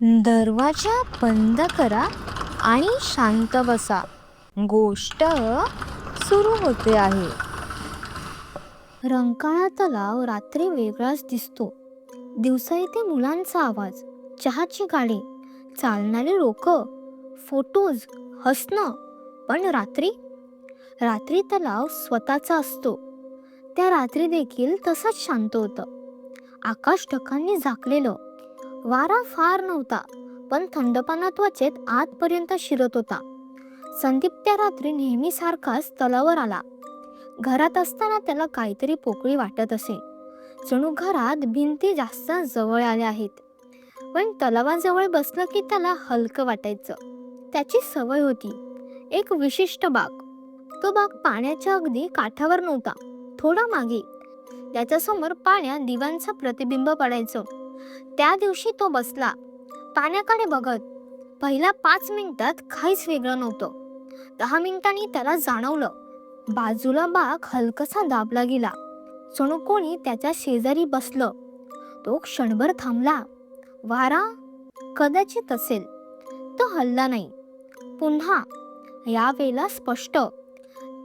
दरवाजा बंद करा आणि शांत बसा. गोष्ट सुरू होते आहे. रंकाळा तलाव रात्री वेगळाच दिसतो. दिवसा येथे मुलांचा आवाज, चहाची गाडी, चालणारी लोक, फोटोज, हसणं. पण रात्री रात्री तलाव स्वतःचा असतो. त्या रात्री देखील तसंच शांत होतं. आकाश ढगांनी झाकलेलं. वारा फार नव्हता, पण थंडपणा त्वचेत आतपर्यंत शिरत होता. संदीप त्या रात्री नेहमीसारखाच तलावर आला. घरात असताना त्याला काहीतरी पोकळी वाटत असे. जणू घरात भिंती जास्त जवळ आल्या आहेत. पण तलावाजवळ बसलं की त्याला हलकं वाटायचं. त्याची सवय होती. एक विशिष्ट बाग. तो बाग पाण्याच्या अगदी काठावर नव्हता, थोडा मागे. त्याच्यासमोर पाण्यात दिव्यांचं प्रतिबिंब पडायचं. त्या दिवशी तो बसला, पाण्याकडे बघत. पहिल्या 5 मिनिटात काहीच वेगळं नव्हतं. 10 मिनिटांनी त्याला जाणवलं, बाजूला बाग हलकसा दाबला गेला. जणू कोणी त्याच्या शेजारी बसलं. तो क्षणभर थांबला. वारा कदाचित असेल. तो हलला नाही. पुन्हा, यावेळेला स्पष्ट.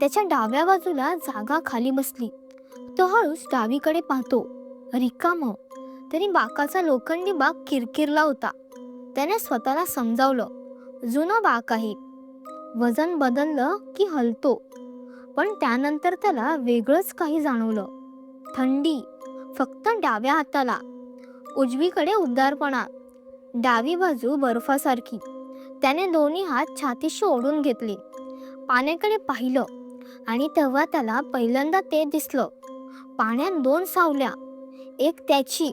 त्याच्या डाव्या बाजूला जागा खाली बसली. तो हळूच डावीकडे पाहतो. रिकामं. तरी बाकाचा लोखंडी बाक किरकिरला होता. त्याने स्वतःला समजावलं, जुनं बाक आहे. वजन बदललं की हलतो. पण त्यानंतर त्याला वेगळंच काही जाणवलं. थंडी. फक्त डाव्या हाताला. उजवीकडे उबदारपणा. डावी बाजू बर्फासारखी. त्याने दोन्ही हात छातीशी ओढून घेतले. पाण्याकडे पाहिलं आणि तेव्हा त्याला पहिल्यांदा ते दिसलं. पाण्यात 2 सावल्या. एक त्याची,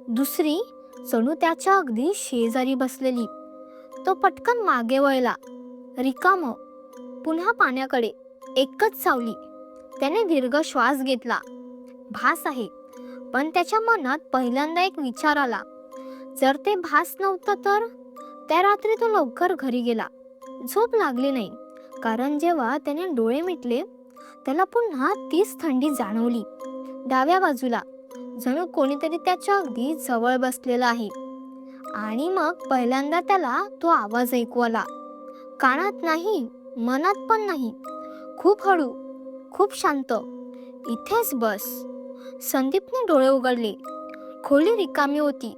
दुसरी जणू त्याच्या अगदी शेजारी बसलेली. तो पटकन मागे वळला. रिकामं. पुन्हा पाण्याकडे. एकच सावली. त्याने दीर्घ श्वास घेतला. भास आहे. पण त्याच्या मनात पहिल्यांदा एक विचार आला. जर ते भास नव्हतं तर? त्या रात्री तो लवकर घरी गेला. झोप लागली नाही, कारण जेव्हा त्याने डोळे मिटले त्याला पुन्हा तीच थंडी जाणवली. डाव्या बाजूला जणू कोणीतरी त्याच्या अगदी जवळ बसलेला आहे. आणि मग पहिल्यांदा त्याला तो आवाज ऐकू आला. कानात नाही, मनात पण नाही. खूप हळू, खूप शांत. इथेच बस. संदीपने डोळे उघडले. खोली रिकामी होती,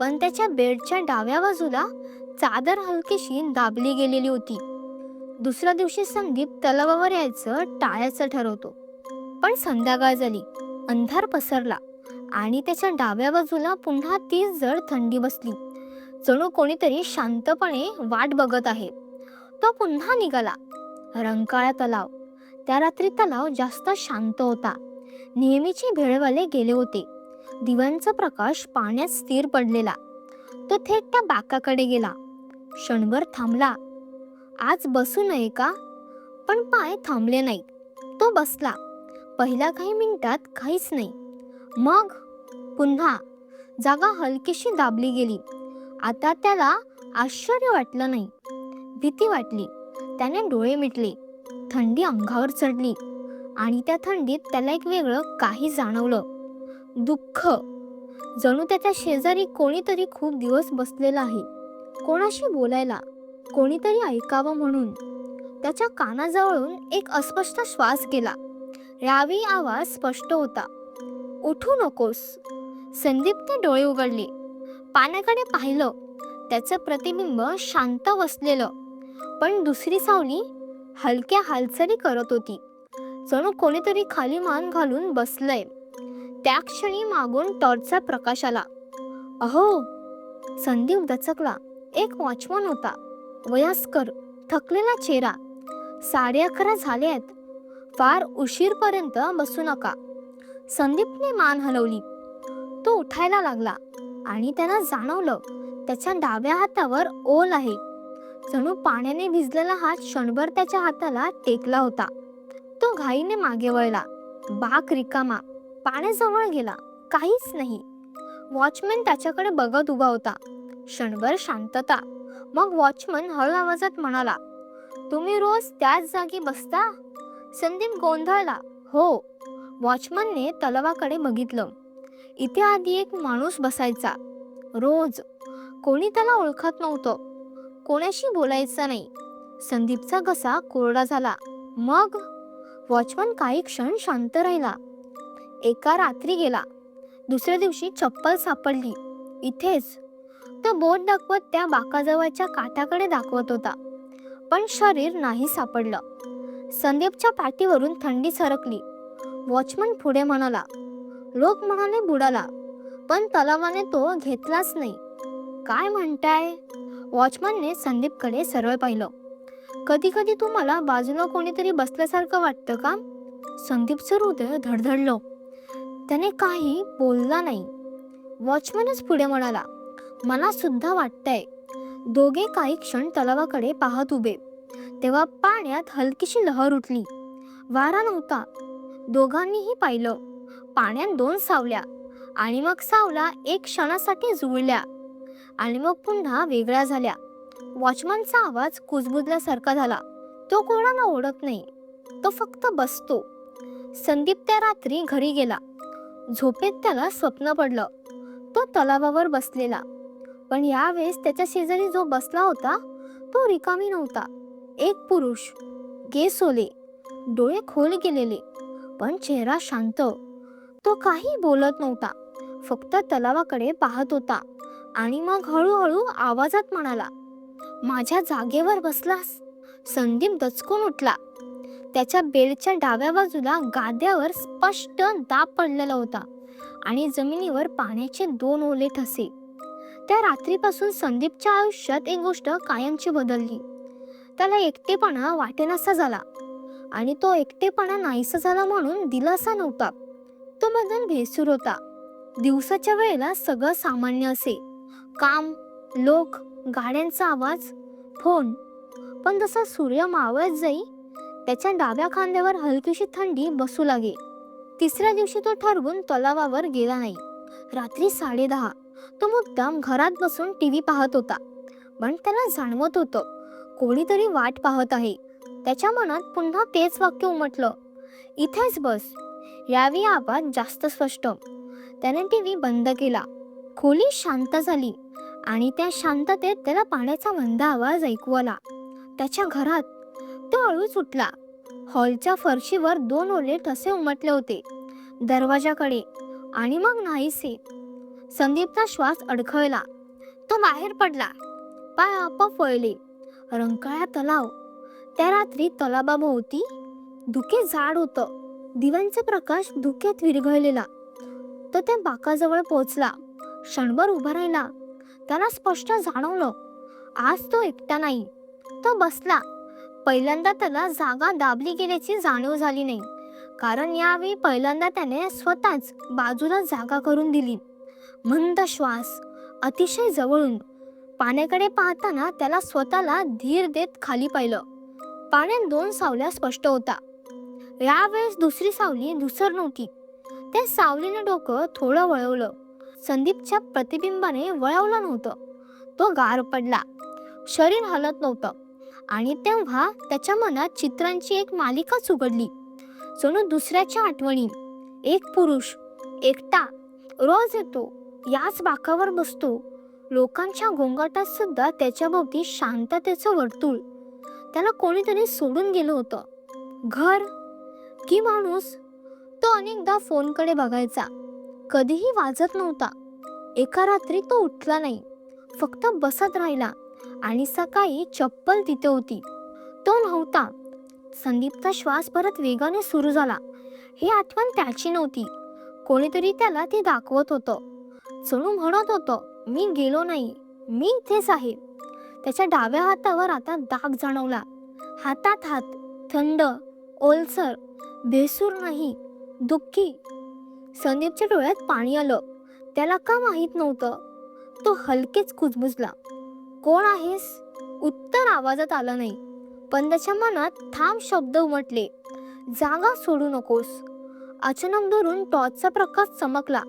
पण त्याच्या बेडच्या डाव्या बाजूला चादर हलकीशी दाबली गेलेली होती. दुसऱ्या दिवशी संदीप तलावावर यायचं टाळायचं ठरवतो. पण संध्याकाळ झाली. अंधार पसरला आणि त्याच्या डाव्या बाजूला पुन्हा तीच जड थंडी बसली. जणू कोणीतरी शांतपणे वाट बघत आहे. तो पुन्हा निघाला. रंकाळा तलाव. त्या रात्री तलाव जास्त शांत होता. नेहमीचे भेळवाले गेले होते. दिव्यांचा प्रकाश पाण्यात स्थिर पडलेला. तो थेट त्या बाकाकडे गेला. क्षणभर थांबला. आज बसू नये का? पण पाय थांबले नाहीत. तो बसला. पहिल्या काही मिनिटात काहीच नाही. मग पुन्हा जागा हलकीशी दाबली गेली. आता त्याला आश्चर्य वाटलं नाही, भीती वाटली. त्याने डोळे मिटले. थंडी अंगावर चढली आणि त्या थंडीत त्याला एक वेगळं काही जाणवलं. दुःख. जणू त्याच्या शेजारी कोणीतरी खूप दिवस बसलेला आहे. कोणाशी बोलायला, कोणीतरी ऐकावं म्हणून. त्याच्या कानाजवळून एक अस्पष्ट श्वास गेला. यावेळी आवाज स्पष्ट होता. उठू नकोस. संदीपने डोळे उघडले. पाण्याकडे पाहिलं. त्याचं प्रतिबिंब शांत बसलेलं. पण दुसरी सावली हलक्या हालचाली करत होती. जणू कोणीतरी खाली मान घालून बसलंय. त्या क्षणी मागून टॉर्चचा प्रकाश आला. अहो. संदीप दचकला. एक वॉचमन होता. वयस्कर, थकलेला चेहरा. 11:30 झाले आहेत. फार उशीरपर्यंत बसू नका. संदीपने मान हलवली. तो उठायला लागला आणि त्याला जाणवलं त्याच्या डाव्या हातावर ओल आहे. जणू पाण्याने भिजलेला हात क्षणभर त्याच्या हाताला टेकला होता. तो घाईने मागे वळला. बाक रिकामा. पाण्याजवळ गेला. काहीच नाही. वॉचमॅन त्याच्याकडे बघत उभा होता. क्षणभर शांतता. मग वॉचमन हळू आवाजात म्हणाला, तुम्ही रोज त्याच जागी बसता? संदीप गोंधळला. हो. वॉचमनने तलावाकडे बघितलं. इथे आधी एक माणूस बसायचा. रोज. कोणी त्याला ओळखत नव्हतं, कोणाशी बोलायचं नाही. संदीपचा घसा कोरडा झाला. मग वॉचमन काही क्षण शांत राहिला. एका रात्री गेला. दुसऱ्या दिवशी चप्पल सापडली, इथेच. तो बोट दाखवत त्या बाकाजवळच्या काठाकडे दाखवत होता, पण शरीर नाही सापडलं. संदीपच्या पाठीवरून थंडी सरकली. वॉचमन पुढे म्हणाला. लोक म्हणाले बुडाला, पण तलावाने तो घेतलाच नाही. काय म्हणताय? वॉचमनने संदीपकडे सरळ पाहिलं. कधी कधी तुम्हाला बाजूला कोणीतरी बसल्यासारखं वाटतं का? संदीपचं हृदय धडधडलं. त्याने काही बोलला नाही. वॉचमनच पुढे म्हणाला, मला सुद्धा वाटतंय. दोघे काही क्षण तलावाकडे पाहत उभे. तेव्हा पाण्यात हलकीशी लहर उठली. वारा नव्हता. दोघांनीही पाहिलं. पाण्यात 2 सावल्या, आणि मग सावल्या एक क्षणासाठी जुळल्या आणि मग पुन्हा वेगळ्या झाल्या. वॉचमनचा आवाज कुजबुजल्यासारखा झाला. तो कोणाला ओळखत नाही, तो फक्त बसतो. संदीप त्या रात्री घरी गेला. झोपेत त्याला स्वप्न पडलं. तो तलावावर बसलेला, पण यावेळेस त्याच्या शेजारी जो बसला होता तो रिकामी नव्हता. एक पुरुष, केस ओले, डोळे खोल गेलेले, पण चेहरा शांत. तो काही बोलत नव्हता, फक्त तलावाकडे पाहत होता. आणि मग हळूहळू आवाजात म्हणाला, माझ्या जागेवर बसलास? संदीप दचकून उठला. त्याच्या बेडच्या डाव्या बाजूला गाद्यावर स्पष्ट दाब पडलेला होता आणि जमिनीवर पाण्याचे 2 ओले ठसे. त्या रात्रीपासून संदीपच्या आयुष्यात एक गोष्ट कायमची बदलली. त्याला एकटेपणा वाटेनासा झाला, आणि तो एकटेपणा नाहीसा झाला म्हणून दिलासा नव्हता. तो बदल भेसूर होता. दिवसाच्या वेळेला सगळं सामान्य असे, काम, लोक, गाड्यांचा आवाज, फोन. पण जसा सूर्य मावळत जाई, त्याच्या डाव्या खांद्यावर हलकीशी थंडी बसू लागे. तिसऱ्या दिवशी तो ठरवून तलावावर गेला नाही. रात्री 10:30 तो मुद्दाम घरात बसून टीव्ही पाहत होता. पण त्याला जाणवत होतं, कोणीतरी वाट पाहत आहे. त्याच्या मनात पुन्हा तेच वाक्य उमटलं, इथेच बस. यावेळी आवाज जास्त स्पष्ट. त्याने टीव्ही बंद केला. खोली शांत झाली, आणि त्या शांततेत त्याला पाण्याचा मंद आवाज ऐकू आला. त्याच्या घरात तो हळूच उठला. हॉलच्या फरशीवर 2 ओले ठसे उमटले होते, दरवाजाकडे, आणि मग नाहीसे. संदीपचा श्वास अडखळला. तो बाहेर पडला. पाय आपोआप वळले. रंकाळा तलाव. त्या रात्री तलावाभोवती धुके जाड होतं. दिव्यांचा प्रकाश धुक्यात विरघळलेला. तो त्या बाकाजवळ पोहोचला. क्षणभर उभा राहिला. त्याला स्पष्ट जाणवलं, आज तो एकटा नाही. तो बसला. पहिल्यांदा त्याला जागा दाबली गेल्याची जाणीव झाली नाही, कारण यावेळी पहिल्यांदा त्याने स्वतःच बाजूला जागा करून दिली. मंद श्वास, अतिशय जवळून. पाण्याकडे पाहताना त्याला स्वतःला धीर देत खाली पाहिलं. पाण्यात 2 सावल्या स्पष्ट होता. यावेळेस दुसरी सावली धुसर नव्हती. त्या सावलीने डोकं थोडं वळवलं. संदीपच्या प्रतिबिंबाने वळवलं नव्हतं. तो गार पडला. शरीर हलत नव्हतं. आणि तेव्हा त्याच्या मनात चित्रांची एक मालिकाच उघडली. जणू दुसऱ्याच्या आठवणी. एक पुरुष, एकटा, रोज येतो, याच बाकावर बसतो. लोकांच्या गोंगाटात सुद्धा त्याच्या भोवती शांततेचं वर्तुळ. त्याला कोणीतरी सोडून गेलं होतं. घर की माणूस? तो अनेकदा फोनकडे बघायचा. कधीही वाजत नव्हता. एका रात्री तो उठला नाही, फक्त बसत राहिला. आणि सकाळी चप्पल तिथे होती, तो नव्हता. संदीपचा श्वास परत वेगाने सुरू झाला. ही आठवण त्याची नव्हती. कोणीतरी त्याला ती दाखवत होतं. जणू म्हणत होतं, मी गेलो नाही, मी इथेच आहे. त्याच्या डाव्या हातावर आता दाग जाणवला. हातात हात, थंड, ओलसर, भेसूर नाही, दुःखी. संदीपच्या डोळ्यात पाणी आलं. त्याला का माहीत नव्हतं. तो हलकेच कुजबुजला. कोण आहेस? उत्तर आवाजात आलं नाही, पण त्याच्या मनात थांब शब्द उमटले. जागा सोडू नकोस. अचानक दुरून टॉर्चचा प्रकाश चमकला.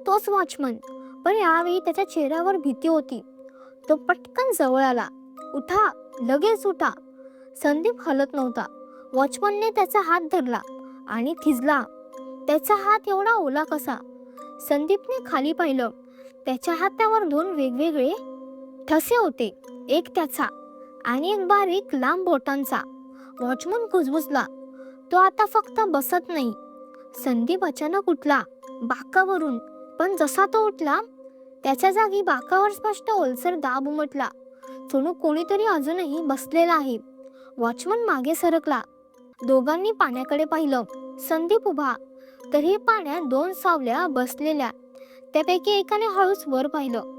तोच वॉचमन, पण यावेळी त्याच्या चेहऱ्यावर भीती होती. तो पटकन जवळ आला. उठा, लगेच उठा. संदीप हलत नव्हता. वॉचमनने त्याचा हात धरला आणि थिजला. त्याचा हात एवढा ओला कसा? संदीपने खाली पाहिलं. त्याच्या हातावर 2 वेगवेगळे ठसे होते, एक त्याचा आणि एक बारीक लांब बोटांचा. वॉचमन कुजबुजला. तो आता फक्त बसत नाही. संदीप अचानक उठला बाकावरून, पण जसा तो उठला त्याच्या जागी बाकावर स्पष्ट ओलसर दाब उमटला. जणू कोणीतरी अजूनही बसलेला आहे. वॉचमन मागे सरकला. दोघांनी पाण्याकडे पाहिलं. संदीप उभा, तरी पाण्यात 2 सावल्या बसलेल्या. त्यापैकी एकाने हळूच वर पाहिलं.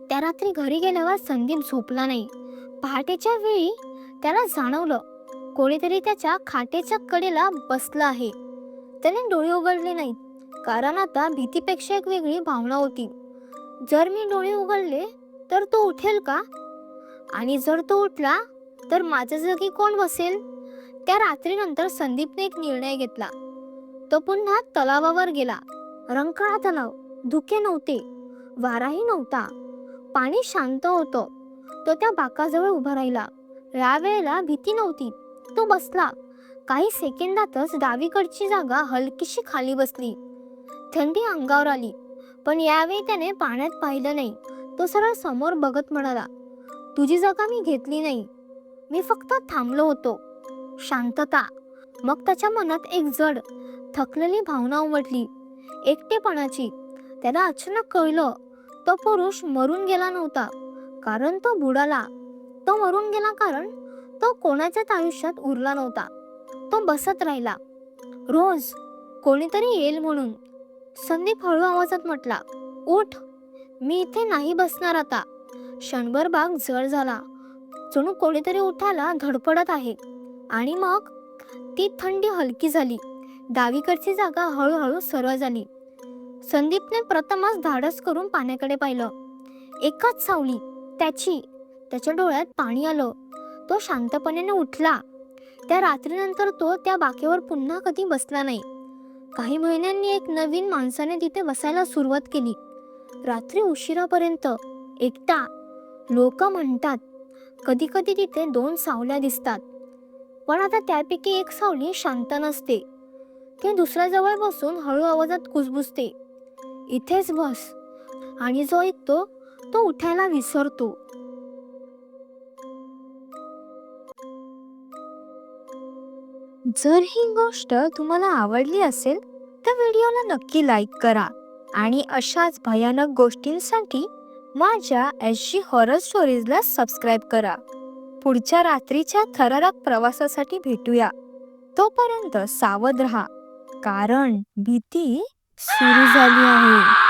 त्या रात्री घरी गेल्यावर संदीप झोपला नाही. पहाटेच्या वेळी त्याला जाणवलं कोणीतरी त्याच्या खाटेच्या कडेला बसलं आहे. त्याने डोळे उघडले नाहीत, कारण आता भीतीपेक्षा एक वेगळी भावना होती. जर मी डोळे उघडले तर तो उठेल का? आणि जर तो उठला तर माझ्या जागी कोण बसेल? त्या रात्रीनंतर संदीपने एक निर्णय घेतला. तो पुन्हा तलावावर गेला. रंकाळा तलाव. धुके नव्हते, वाराही नव्हता, पाणी शांत होतं. तो त्या बाकाजवळ उभा राहिला. यावेळेला भीती नव्हती. तो बसला. काही सेकंदातच डावीकडची जागा हलकीशी खाली बसली. थंडी अंगावर आली, पण यावेळी त्याने पाण्यात पाहिलं नाही. तो सरळ समोर बघत म्हणाला, तुझी जागा मी घेतली नाही, मी फक्त थांबलो होतो. शांतता. मग त्याच्या मनात एक जड, थकलेली भावना उमटली, एकटेपणाची. त्याला अचानक कळलं, तो पुरुष मरून गेला नव्हता कारण तो बुडाला. तो मरून गेला कारण तो कोणाच्याच आयुष्यात उरला नव्हता. तो बसत राहिला, रोज कोणीतरी येईल म्हणून. संदीप हळू आवाजात म्हटला, उठ, मी इथे नाही बसणार आता. क्षणभर बाग जड झाला, जणू कोणीतरी उठायला धडपडत आहे. आणि मग ती थंडी हलकी झाली. डावीकडची जागा हळूहळू सरळ झाली. संदीपने प्रथमच धाडस करून पाण्याकडे पाहिलं. एकच सावली त्याची. त्याच्या डोळ्यात पाणी आलं. तो शांतपणे उठला. त्या रात्रीनंतर तो त्या बाकेवर पुन्हा कधी बसला नाही. काही महिन्यांनी एक नवीन माणसाने तिथे बसायला सुरुवात केली. रात्री उशिरापर्यंत एकटा. लोक म्हणतात कधी कधी तिथे 2 सावल्या दिसतात, पण आता त्यापैकी एक सावली शांत नसते. ते दुसऱ्याजवळ बसून हळू आवाजात कुजबुजते, इथेच बस. आणि जो ऐकतो तो उठायला विसरतो. जर ही गोष्ट तुम्हाला आवडली असेल तर व्हिडिओला नक्की लाईक करा आणि अशाच भयानक गोष्टींसाठी माझ्या SG हॉरर स्टोरीजला सबस्क्राईब करा. पुढच्या रात्रीच्या थरारक प्रवासासाठी भेटूया. तोपर्यंत सावध राहा, कारण भीती सुरू झाली आहे.